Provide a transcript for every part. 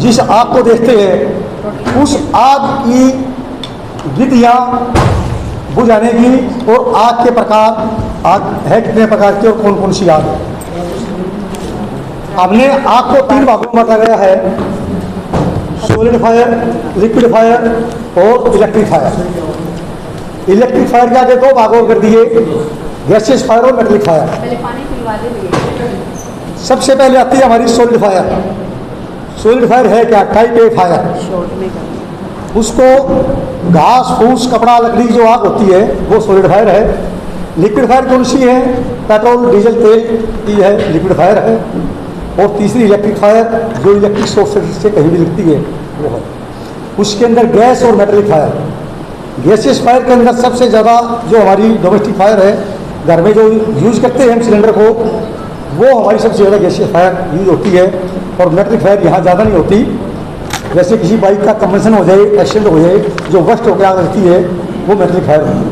जिस आग को देखते हैं उस आग की विधियाँ बुझाने की और आग के प्रकार, आग है कितने प्रकार की और कौन कौन सी आग है। हमने आग को 3 भागों में बांटा गया है, सॉलिड फायर, लिक्विड फायर और इलेक्ट्रिक फायर। इलेक्ट्रिक फायर के आगे 2 भाग और कर दिए, गैसियस फायर और मेटलिक फायर। सबसे पहले आती है हमारी सॉलिड फायर। सॉलिड फायर है क्या? Type A fire. उसको घास फूस कपड़ा लकड़ी जो आग होती है वो सॉलिड फायर है। लिक्विड फायर कौन सी है? पेट्रोल डीजल तेल की है, लिक्विड फायर है। और तीसरी इलेक्ट्रिक फायर जो इलेक्ट्रिक सोर्स से कहीं भी लगती है वो है। उसके अंदर गैस और मेटलिक फायर। गैसियस फायर के अंदर सबसे ज़्यादा जो हमारी डोमेस्टिक फायर है, घर में जो यूज़ करते हैं हम सिलेंडर को, वो हमारी सबसे ज़्यादा गैसियस फायर यूज होती है। और मेटलिक फायर यहाँ ज़्यादा नहीं होती। जैसे किसी बाइक का कंबंशन हो जाए, एक्सीडेंट हो जाए, जो वर्स्ट होकर आग लगती है वो मेटलिक फायर होती है।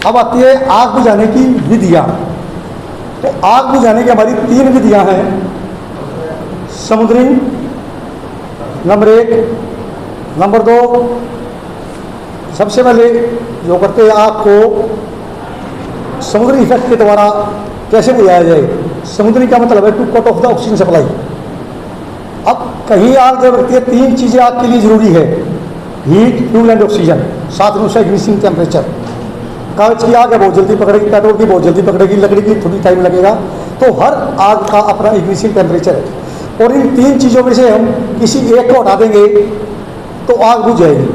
अब आती है आग बुझाने की विधियाँ। तो आग बुझाने की हमारी 3 विधियाँ हैं। समुद्री नंबर 1, नंबर 2, सबसे पहले जो करते हैं आग को समुद्री इफेक्ट के द्वारा कैसे बुझाया जाए। समुद्री का मतलब है to cut off the oxygen supply. अब कहीं आग जब लगती है 3 चीज़ें आग के लिए ज़रूरी है, हीट, फ्यूल एंड ऑक्सीजन, साथ में उसका इग्निशिंग टेम्परेचर। कागज की आग है बहुत जल्दी पकड़ेगी, पेट्रोल की बहुत जल्दी पकड़ेगी, लकड़ी की थोड़ी टाइम लगेगा। तो हर आग का अपना इग्निशिंग टेम्परेचर है और इन 3 चीज़ों में से हम किसी एक को हटा देंगे तो आग बुझ जाएगी।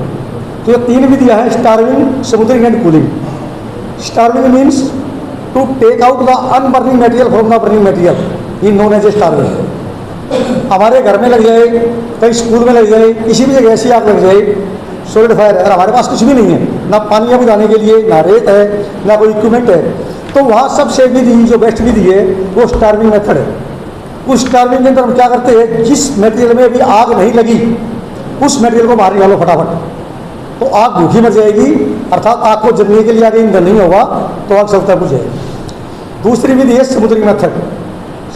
तो ये 3 विधियाँ हैं, starving, smothering and cooling. Starving means to take out the unburning material from the burning material, in known as a starving. हमारे घर में लग जाए, कहीं स्कूल में लग जाए, किसी भी जगह ऐसी आग लग जाए, सॉलिड फायर है, अगर हमारे पास कुछ भी नहीं है, ना पानी बुझाने के लिए, ना रेत है, ना कोई इक्विपमेंट है, तो वहाँ सबसे विधि जो बेस्ट विधि है वो स्टार्विंग मेथड है। उस स्टार्विंग के अंदर हम क्या करते हैं, जिस मटेरियल में अभी आग नहीं लगी उस मटेरियल को बाहर निकालो फटाफट, तो आग भूखी मर जाएगी। अर्थात आग को जलने के लिए आगे ईंधन नहीं होगा तो आग सबका बुझ जाएगी। दूसरी विधि है समुद्री मेथड।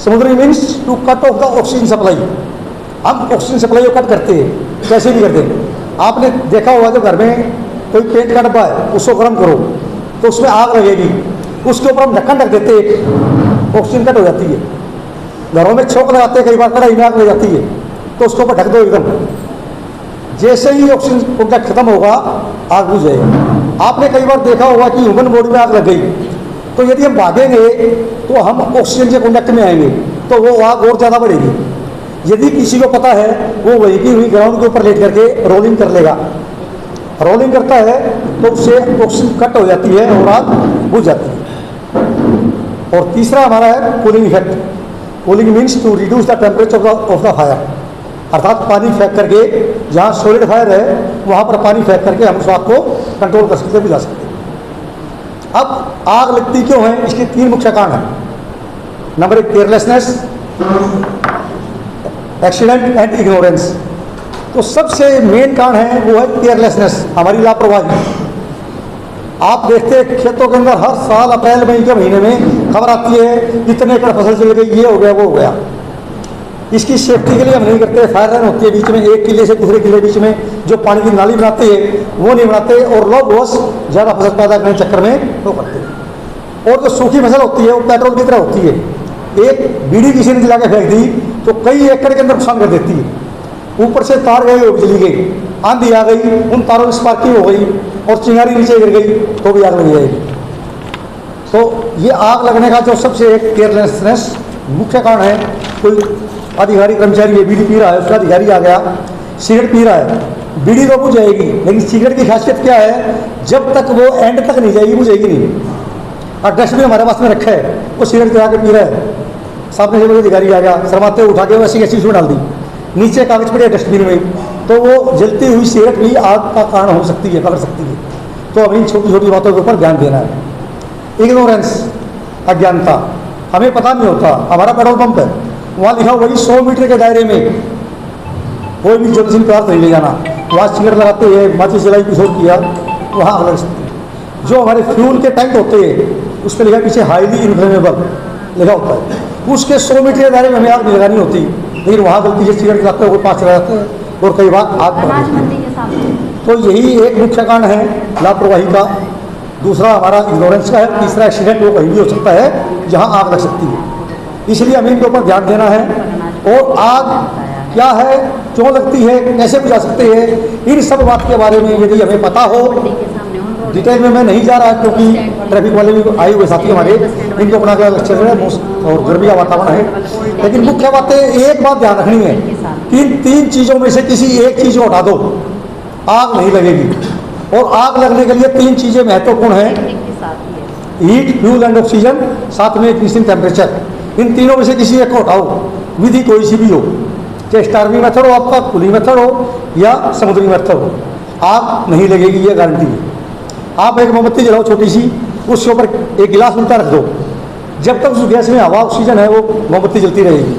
समुद्री means to cut off the oxygen supply. हम ऑक्सीजन सप्लाई को कट करते हैं, कैसे भी करते हैं। आपने देखा होगा जब घर में कोई पेंट का डब्बा है उसको गर्म करो तो उसमें आग लगेगी, उसके ऊपर हम ढक्कन रख देते हैं, ऑक्सीजन कट हो जाती है। घरों में छोंक लगाते हैं, कई बार कढ़ाई में आग लग जाती है तो उसके ऊपर ढक दो एकदम, जैसे ही ऑक्सीजन कॉन्टैक्ट खत्म होगा आग बुझ जाएगी। आपने कई बार देखा होगा कि ह्यूमन बॉडी में आग लग गई तो यदि हम भागेंगे तो हम ऑक्सीजन के कॉन्टैक्ट में आएंगे तो वो आग और ज़्यादा बढ़ेगी। यदि किसी को पता है वो वही की हुई ग्राउंड के ऊपर लेट करके रोलिंग कर लेगा, रोलिंग करता है तो उससे ऑक्सीजन कट हो जाती है और आग बुझ जाती है। और तीसरा हमारा है cooling effect. Cooling means to reduce the temperature of the fire. अर्थात पानी फेंक करके, जहाँ सॉलिड फायर है वहाँ पर पानी फेंक करके हम उस आग को कंट्रोल कर सकते, बुझा सकते हैं। अब आग लगती क्यों है, इसके 3 मुख्य कारण हैं। Number 1 carelessness, accident and ignorance. तो सबसे मेन कारण है वो है केयरलेसनेस, हमारी लापरवाही। आप देखते हैं खेतों के अंदर हर साल अप्रैल मई के महीने में खबर आती है इतने एकड़ फसल जल गई, ये हो गया, वो हो गया। इसकी सेफ्टी के लिए हम नहीं करते, फायर लाइन होती है बीच में, एक किले से दूसरे किले बीच में जो पानी की नाली बनाते हैं वो नहीं बनाते, और लोग बस ज़्यादा फसल पैदा करने के चक्कर में वो करते हैं। और जो सूखी फसल होती है वो पेट्रोल की तरह होती है, एक बीड़ी किसी ने जला के फेंक दी तो कई एकड़ के अंदर नुकसान कर देती है। ऊपर से तार गए, बिजली गई, आंधी आ गई, उन तारों में स्पार्किंग हो गई और चिंगारी नीचे गिर गई तो भी आग लग जाएगी। तो ये आग लगने का जो सबसे एक केयरलेसनेस मुख्य कारण है। कोई अधिकारी कर्मचारी ये बीड़ी पी रहा है, उसका अधिकारी आ गया सिगरेट पी रहा है, बीड़ी तो बुझ जाएगी, लेकिन सिगरेट की खासियत क्या है, जब तक वो एंड तक नहीं जाएगी बुझेगी नहीं। और डस्टबिन हमारे पास में रखा है, वो सिगरेट गिरा के पी रहा है, सामने से कोई अधिकारी आ गया, शर्माते उठा के वैसी ऐसी उसमें डाल दी, नीचे कागज पड़े डस्टबिन में, तो वो जलती हुई सिगरेट भी आग का कारण हो सकती है, पकड़ सकती है। तो अभी छोटी छोटी बातों के ऊपर ध्यान देना है। इग्नोरेंस, अज्ञानता, हमें पता नहीं होता। हमारा पेट्रोल पंप है, वहाँ लिखा वही 100 मीटर के दायरे में कोई भी जलसील पदार्थ नहीं ले जाना, वहाँ सिगरेट लगाते हैं, माचिस जलाई कुछ और किया, वहाँ आग लग सकती है। जो हमारे फ्यूल के टैंक होते हैं उस पर लिखा पीछे हाईली इन्फ्लेमेबल लिखा होता है, उसके 100 मीटर के दायरे में हमें आग नहीं लगानी होती। लेकिन वहाँ गलती से सिगरेट जलाते हैं, वो पास चला जाते हैं और कई बार आग पड़ अनाज जाती मंडी के सामने। है। तो यही एक मुख्य कारण है लापरवाही का। दूसरा हमारा इग्नोरेंस का है। तीसरा एक्सीडेंट वो कहीं भी हो सकता है जहाँ आग लग सकती है, इसलिए हमें इनके ऊपर ध्यान देना है। और आग क्या है, क्यों लगती है, कैसे बुझा सकते हैं, इन सब बात के बारे में यदि हमें पता हो, मंडी के सामने ऑन रोड। डिटेल में मैं नहीं जा रहा क्योंकि ट्रैफिक वाले भी आए हुए साथी हमारे, इनको अपना अगला लेक्चर है और गर्मी का वातावरण है। लेकिन मुख्य बातें एक बात ध्यान रखनी है कि इन 3 चीज़ों में से किसी एक चीज़ को हटा दो, आग नहीं लगेगी। और आग लगने के लिए 3 चीज़ें महत्वपूर्ण हैं, हीट, फ्यूल एंड ऑक्सीजन, साथ में इंक्रीजिंग टेम्परेचर। इन तीनों में से किसी एक को हटाओ, विधि कोई सी भी हो, चाहे स्टार्विंग मेथड हो आपका, खुली मेथड हो या समुद्री मेथड हो, आग नहीं लगेगी, ये गारंटी है। आप एक मोमबत्ती जलाओ छोटी सी, उसके ऊपर एक गिलास उल्टा रख दो, जब तक उस गैस में हवा ऑक्सीजन है वो मोमबत्ती जलती रहेगी,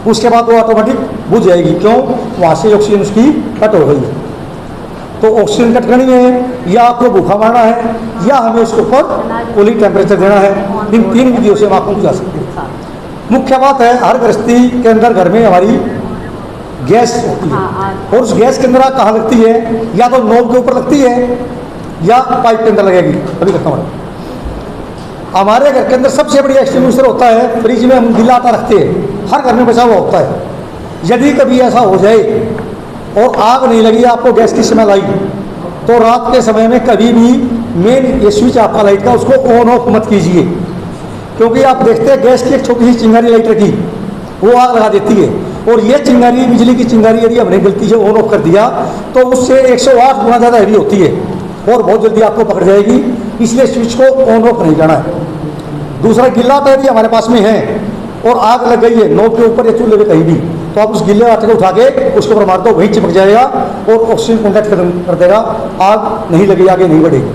उसके बाद वो ऑटोमेटिक बुझ जाएगी। क्यों? वहाँ से ऑक्सीजन उसकी कट हो गई है। तो ऑक्सीजन कट करनी है, या आपको भूखा मारना है, या हमें उसके ऊपर कूलिंग टेम्परेचर देना है। इन 3 विधियों से हम आग को बुझा सकते हैं। मुख्य बात है, हर गृहस्थी के अंदर घर में हमारी गैस होती है, और उस गैस के अंदर आग कहाँ लगती है, या तो नॉब के ऊपर लगती है या पाइप के अंदर लगेगी। अभी खत्म है। हमारे घर के अंदर सबसे बढ़िया एक्सटिंग्विशर होता है, फ्रिज में हम गीला आटा रखते हैं, हर घर में बचा हुआ होता है। यदि कभी ऐसा हो जाए और आग नहीं लगी, आपको गैस की स्मेल आई, तो रात के समय में कभी भी मेन ये स्विच आपका लाइट का उसको ऑन ऑफ मत कीजिए, क्योंकि आप देखते हैं गैस की एक छोटी सी चिंगारी लाइट रखी, वो आग लगा देती है। और ये चिंगारी, बिजली की चिंगारी, यदि हमने गलती से ऑन ऑफ कर दिया तो उससे 108 गुना ज़्यादा हैवी होती है और बहुत जल्दी आपको पकड़ जाएगी। इसलिए स्विच को ऑन ऑफ नहीं करना है। दूसरा, गिल्ला आटा यदि हमारे पास में है और आग लग गई है नॉब के ऊपर या चूल्हे पे कहीं भी, तो आप उस गिल्ले आटे को उठा के उसके ऊपर मार दो, वहीं चिपक जाएगा और ऑक्सीजन कॉन्टैक्ट कर देगा, आग नहीं लगेगी, आगे नहीं बढ़ेगी।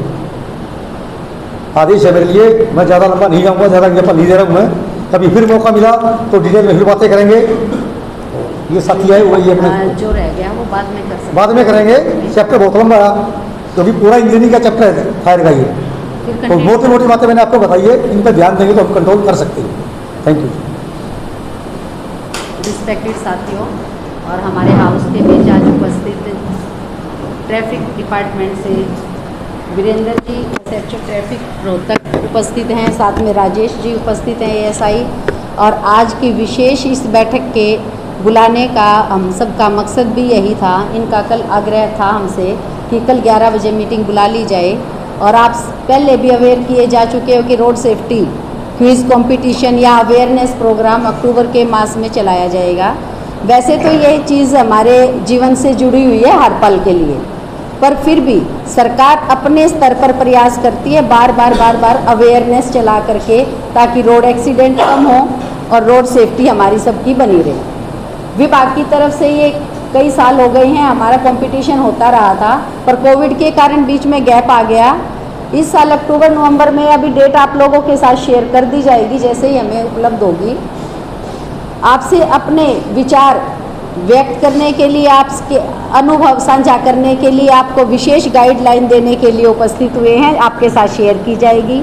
आदेश है मेरे लिए, मैं ज़्यादा लंबा नहीं जाऊँगा, ज़्यादा एग्जाम्पल नहीं दे रहा हूँ मैं। कभी फिर मौका मिला तो डिटेल में फिर बातें करेंगे। ये साथी आए वही अपने जो रह गया वो बाद में कर सकते, बाद में करेंगे। चैप्टर बहुत लंबा है, क्योंकि पूरा इंजीनियरिंग का चैप्टर है फायर का ये, तो मोटी मोटी बातें मैंने आपको बताई है, इन पर ध्यान देंगे तो हम कंट्रोल कर सकते हैं। Thank you. रिस्पेक्टेड साथियों, और हमारे हाउस के बीच आज उपस्थित ट्रैफिक डिपार्टमेंट से वीरेंद्र जी एसएचओ ट्रैफिक रोहतक उपस्थित हैं, साथ में राजेश जी उपस्थित हैं एएसआई। और आज की विशेष इस बैठक के बुलाने का हम सब का मकसद भी यही था, इनका कल आग्रह था हमसे कि कल 11 बजे मीटिंग बुला ली जाए। और आप पहले भी अवेयर किए जा चुके हो कि रोड सेफ्टी क्विज़ कंपटीशन या अवेयरनेस प्रोग्राम अक्टूबर के मास में चलाया जाएगा। वैसे तो ये चीज़ हमारे जीवन से जुड़ी हुई है हर पल के लिए, पर फिर भी सरकार अपने स्तर पर प्रयास करती है बार बार अवेयरनेस चला करके, ताकि रोड एक्सीडेंट कम हो और रोड सेफ्टी हमारी सबकी बनी रहे। विभाग की तरफ से ये कई साल हो गए हैं हमारा कंपटीशन होता रहा था, पर कोविड के कारण बीच में गैप आ गया। इस साल अक्टूबर नवंबर में अभी डेट आप लोगों के साथ शेयर कर दी जाएगी जैसे ही हमें उपलब्ध होगी। आपसे अपने विचार व्यक्त करने के लिए, आपके अनुभव साझा करने के लिए, आपको विशेष गाइडलाइन देने के लिए उपस्थित हुए हैं, आपके साथ शेयर की जाएगी।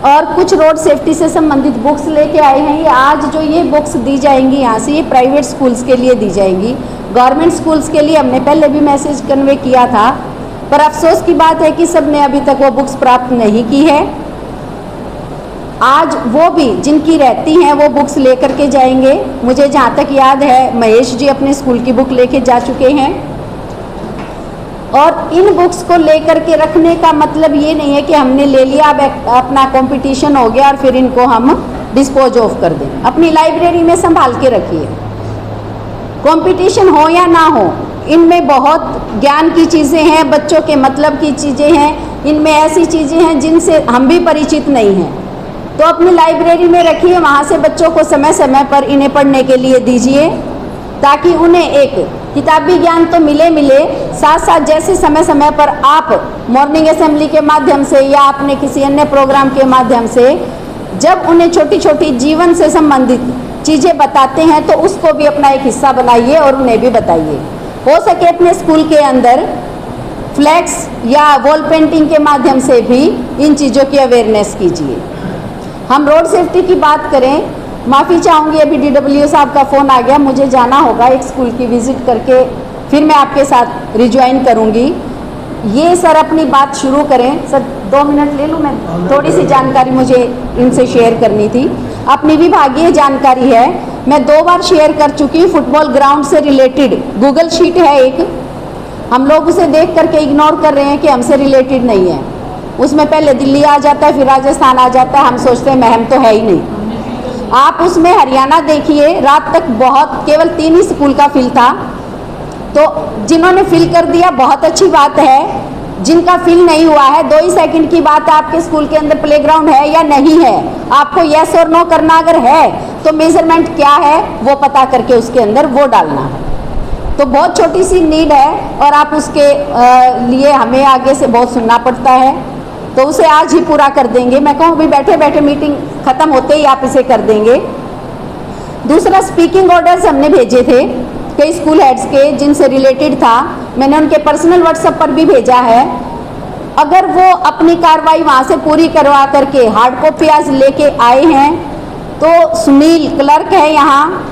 और कुछ रोड सेफ्टी से संबंधित बुक्स लेके आए हैं। ये आज जो ये बुक्स दी जाएंगी यहाँ से, ये प्राइवेट स्कूल्स के लिए दी जाएंगी। गवर्नमेंट स्कूल्स के लिए हमने पहले भी मैसेज कन्वे किया था, पर अफसोस की बात है कि सब ने अभी तक वो बुक्स प्राप्त नहीं की है। आज वो भी जिनकी रहती हैं वो बुक्स लेकर के जाएंगे। मुझे जहाँ तक याद है महेश जी अपने स्कूल की बुक लेके जा चुके हैं। और इन बुक्स को लेकर के रखने का मतलब ये नहीं है कि हमने ले लिया, अब अपना कंपटीशन हो गया और फिर इनको हम डिस्पोज ऑफ कर दें। अपनी लाइब्रेरी में संभाल के रखिए। कंपटीशन हो या ना हो, इनमें बहुत ज्ञान की चीज़ें हैं, बच्चों के मतलब की चीज़ें हैं, इनमें ऐसी चीज़ें हैं जिनसे हम भी परिचित नहीं हैं। तो अपनी लाइब्रेरी में रखिए, वहाँ से बच्चों को समय समय पर इन्हें पढ़ने के लिए दीजिए, ताकि उन्हें एक किताबी ज्ञान तो मिले साथ साथ जैसे समय समय पर आप मॉर्निंग असेंबली के माध्यम से या अपने किसी अन्य प्रोग्राम के माध्यम से जब उन्हें छोटी छोटी जीवन से संबंधित चीज़ें बताते हैं तो उसको भी अपना एक हिस्सा बनाइए और उन्हें भी बताइए। हो सके अपने स्कूल के अंदर फ्लैक्स या वॉल पेंटिंग के माध्यम से भी इन चीज़ों की अवेयरनेस कीजिए। हम रोड सेफ्टी की बात करें माफ़ी चाहूँगी, अभी DW साहब का फ़ोन आ गया, मुझे जाना होगा एक स्कूल की विज़िट करके, फिर मैं आपके साथ रिज्वाइन करूँगी। ये सर अपनी बात शुरू करें। सर 2 मिनट ले लूँ मैं, थोड़ी सी जानकारी मुझे इनसे शेयर करनी थी। अपनी विभागीय जानकारी है, मैं 2 बार शेयर कर चुकी हूँ। फुटबॉल ग्राउंड से रिलेटेड गूगल शीट है एक, हम लोग उसे देख करके इग्नोर कर रहे हैं कि हमसे रिलेटेड नहीं है। उसमें पहले दिल्ली आ जाता है, फिर राजस्थान आ जाता है, हम सोचते हैं महम तो है ही नहीं। आप उसमें हरियाणा देखिए, रात तक बहुत केवल 3 ही स्कूल का फिल था, तो जिन्होंने फिल कर दिया बहुत अच्छी बात है। जिनका फिल नहीं हुआ है, 2 ही सेकंड की बात है, आपके स्कूल के अंदर प्लेग्राउंड है या नहीं है, आपको यस और नो करना। अगर है तो मेजरमेंट क्या है वो पता करके उसके अंदर वो डालना है। तो बहुत छोटी सी नीड है और आप उसके लिए हमें आगे से बहुत सुनना पड़ता है, तो उसे आज ही पूरा कर देंगे। मैं कहूँ भी बैठे बैठे मीटिंग ख़त्म होते ही आप इसे कर देंगे। दूसरा, स्पीकिंग ऑर्डर्स हमने भेजे थे कई स्कूल हेड्स के जिनसे रिलेटेड था, मैंने उनके पर्सनल व्हाट्सएप पर भी भेजा है। अगर वो अपनी कार्रवाई वहाँ से पूरी करवा करके हार्ड कॉपी आज लेके आए हैं, तो सुनील क्लर्क है यहाँ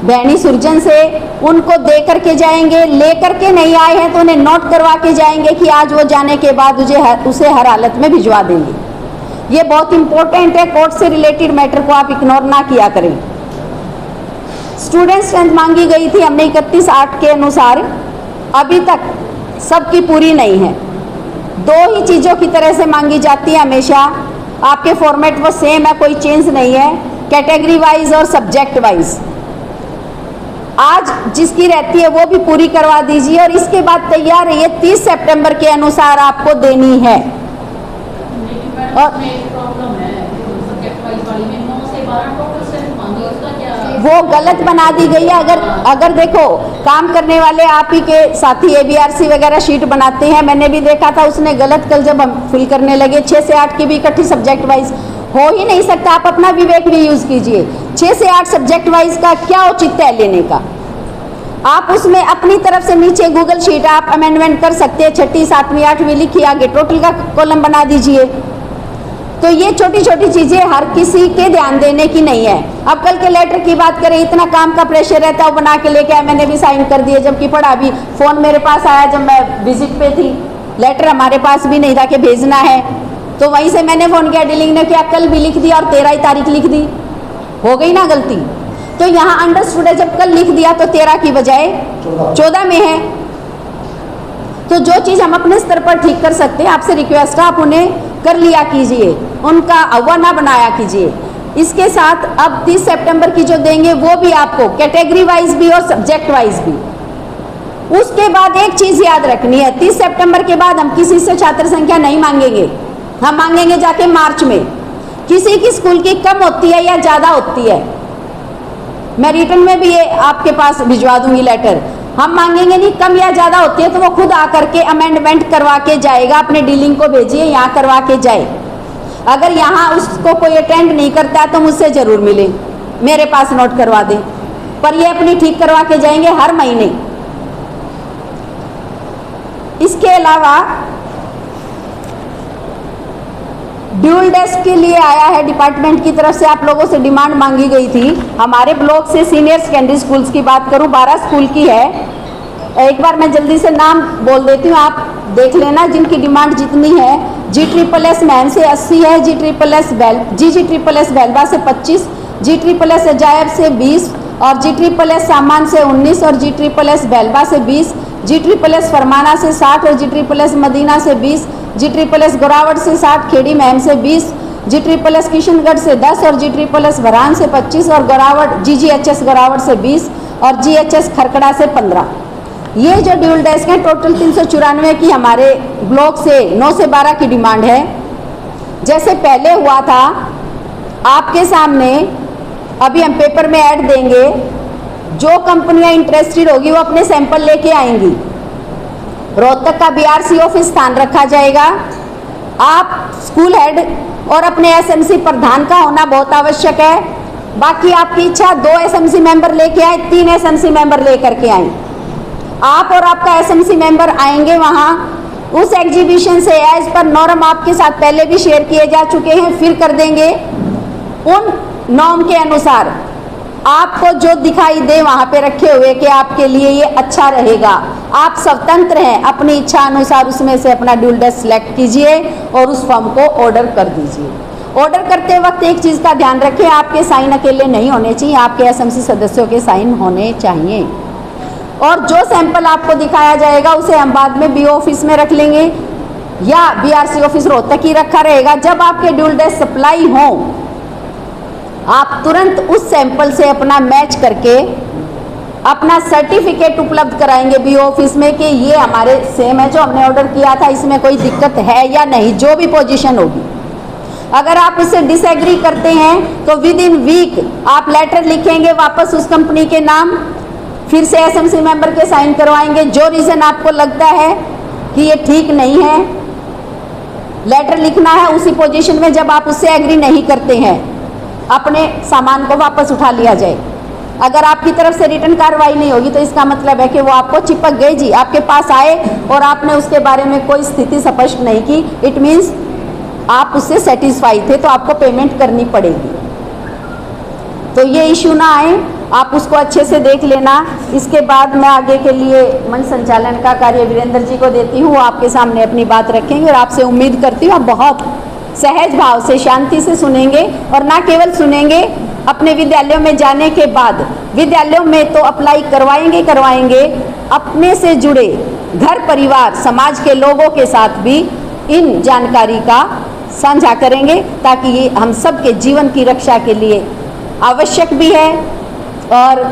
भैनी सुरजन से, उनको दे करके जाएंगे। ले करके नहीं आए हैं तो उन्हें नोट करवा के जाएंगे कि आज वो जाने के बाद उसे हर हालत में भिजवा देंगे। ये बहुत इंपॉर्टेंट है, कोर्ट से रिलेटेड मैटर को आप इग्नोर ना किया करें। स्टूडेंट स्ट्रेंथ मांगी गई थी हमने 31/8 के अनुसार, अभी तक सबकी पूरी नहीं है। 2 ही चीज़ों की तरह से मांगी जाती है हमेशा, आपके फॉर्मेट वो सेम है, कोई चेंज नहीं है, कैटेगरी वाइज और सब्जेक्ट वाइज। आज जिसकी रहती है वो भी पूरी करवा दीजिए और इसके बाद तैयार रहिए, 30 सितंबर के अनुसार आपको देनी है। और वो गलत बना दी गई है। अगर देखो, काम करने वाले आप ही के साथी ABRC वगैरह शीट बनाते हैं, मैंने भी देखा था उसने गलत, कल जब हम फिल करने लगे 6 से 8 की भी इकट्ठी सब्जेक्ट वाइज हो ही नहीं सकता। आप अपना विवेक भी यूज़ कीजिए, 6 से 8 सब्जेक्ट वाइज का क्या औचित्य है लेने का। आप उसमें अपनी तरफ से नीचे गूगल शीट आप अमेंडमेंट कर सकते हैं, 6ठी 7वीं 8वीं लिखी, आगे टोटल का कॉलम बना दीजिए। तो ये छोटी छोटी चीज़ें हर किसी के ध्यान देने की नहीं है। अब कल के लेटर की बात करें, इतना काम का प्रेशर रहता है, वो बना के लेके आया, मैंने भी साइन कर दिए, जबकि पढ़ा भी। फ़ोन मेरे पास आया जब मैं विजिट पे थी, लेटर हमारे पास भी नहीं था कि भेजना है, तो वहीं से मैंने फ़ोन किया, डीलिंग ने किया, कल भी लिख दिया और 13 ही तारीख लिख दी, हो गई ना गलती। तो यहाँ अंडरस्टूड है, जब कल लिख दिया तो 13 की बजाय 14 में है। तो जो चीज़ हम अपने स्तर पर ठीक कर सकते हैं, आपसे रिक्वेस्ट है आप उन्हें कर लिया कीजिए, उनका अव्वा ना बनाया कीजिए। इसके साथ अब 30 सितंबर की जो देंगे वो भी आपको कैटेगरी वाइज भी और सब्जेक्ट वाइज भी। उसके बाद एक चीज़ याद रखनी है, 30 सितंबर के बाद हम किसी से छात्र संख्या नहीं मांगेंगे, हम मांगेंगे जाके मार्च में। किसी की स्कूल की कम होती है या ज़्यादा होती है, मैं रिटर्न में भी ये आपके पास भिजवा दूंगी लेटर। हम मांगेंगे नहीं, कम या ज़्यादा होती है तो वो खुद आकर के अमेंडमेंट करवा के जाएगा, अपने डीलिंग को भेजिए, यहाँ करवा के जाए। अगर यहाँ उसको कोई अटेंड नहीं करता है तो मुझसे ज़रूर मिले, मेरे पास नोट करवा दें, पर ये अपनी ठीक करवा के जाएंगे हर महीने। इसके अलावा ड्यूल डेस्क के लिए आया है, डिपार्टमेंट की तरफ से आप लोगों से डिमांड मांगी गई थी। हमारे ब्लॉक से सीनियर सेकेंडरी स्कूल्स की बात करूं, 12 स्कूल की है। एक बार मैं जल्दी से नाम बोल देती हूँ, आप देख लेना जिनकी डिमांड जितनी है। GSSS मैम से 80 है, GSSS बेलवा से 25, GSSS अजायब से 20 और GSSS सामान से 19 और GSSS बेलवा से 20, GSSS फरमाना से 60 और GSSS मदीना से 20, GSSS गोरावट से 60, खेड़ी मैम से 20, GSSS किशनगढ़ से 10 और GSSS भरान से 25 और गोरावट GGHS गोरावट से 20 और GHS खरकड़ा से 15। ये जो ड्यूल डेस्क है टोटल 394 की हमारे ब्लॉक से 9 से 12 की डिमांड है। जैसे पहले हुआ था आपके सामने, अभी हम पेपर में ऐड देंगे, जो कंपनियां इंटरेस्टेड होगी वो अपने सैंपल लेके आएंगी। रोहतक का BRC ऑफिस स्थान रखा जाएगा। आप स्कूल हेड और अपने SMC प्रधान का होना बहुत आवश्यक है। बाकी आपकी इच्छा, 2 SMC मेंबर लेके आए, 3 SMC मेंबर लेकर के आए। आप और आपका SMC मेंबर आएंगे वहाँ उस एग्जीबिशन से, एज पर नॉर्म आपके साथ पहले भी शेयर किए जा चुके हैं, फिर कर देंगे। उन नॉर्म के अनुसार आपको जो दिखाई दे वहाँ पे रखे हुए कि आपके लिए ये अच्छा रहेगा। आप स्वतंत्र हैं, अपनी इच्छा अनुसार उसमें से अपना ड्यूल डेस्क सेलेक्ट कीजिए और उस फॉर्म को ऑर्डर कर दीजिए। ऑर्डर करते वक्त एक चीज़ का ध्यान रखें, आपके साइन अकेले नहीं होने चाहिए, आपके एसएमसी सदस्यों के साइन होने चाहिए। और जो सैंपल आपको दिखाया जाएगा उसे हम बाद में बीओ ऑफिस में रख लेंगे या बीआरसी ऑफिस रोहतक ही रखा रहेगा। जब आपके ड्यूल डेस्क सप्लाई हो, आप तुरंत उस सैंपल से अपना मैच करके अपना सर्टिफिकेट उपलब्ध कराएंगे बीओ ऑफिस में कि ये हमारे सेम है जो हमने ऑर्डर किया था, इसमें कोई दिक्कत है या नहीं, जो भी पोजीशन होगी। अगर आप इससे डिसएग्री करते हैं तो विद इन वीक आप लेटर लिखेंगे वापस उस कंपनी के नाम, फिर से एसएमसी मेंबर के साइन करवाएंगे। जो रीज़न आपको लगता है कि ये ठीक नहीं है, लेटर लिखना है उसी पोजीशन में जब आप उससे एग्री नहीं करते हैं, अपने सामान को वापस उठा लिया जाए। अगर आपकी तरफ से रिटर्न कार्रवाई नहीं होगी तो इसका मतलब है कि वो आपको चिपक गई जी, आपके पास आए और आपने उसके बारे में कोई स्थिति स्पष्ट नहीं की, इट मीन्स आप उससे सेटिस्फाई थे तो आपको पेमेंट करनी पड़ेगी। तो ये इश्यू ना आए, आप उसको अच्छे से देख लेना। इसके बाद मैं आगे के लिए मंच संचालन का कार्य वीरेंद्र जी को देती हूँ, वो आपके सामने अपनी बात रखेंगे और आपसे उम्मीद करती हूँ आप बहुत सहज भाव से शांति से सुनेंगे और ना केवल सुनेंगे, अपने विद्यालयों में जाने के बाद विद्यालयों में तो अप्लाई करवाएंगे, अपने से जुड़े घर परिवार समाज के लोगों के साथ भी इन जानकारी का साझा करेंगे ताकि ये हम सब के जीवन की रक्षा के लिए आवश्यक भी है और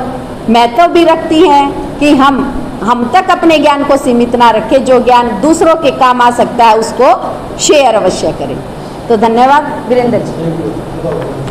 महत्व भी रखती हैं कि हम तक अपने ज्ञान को सीमित ना रखें, जो ज्ञान दूसरों के काम आ सकता है उसको शेयर अवश्य करें। तो धन्यवाद वीरेंद्र जी।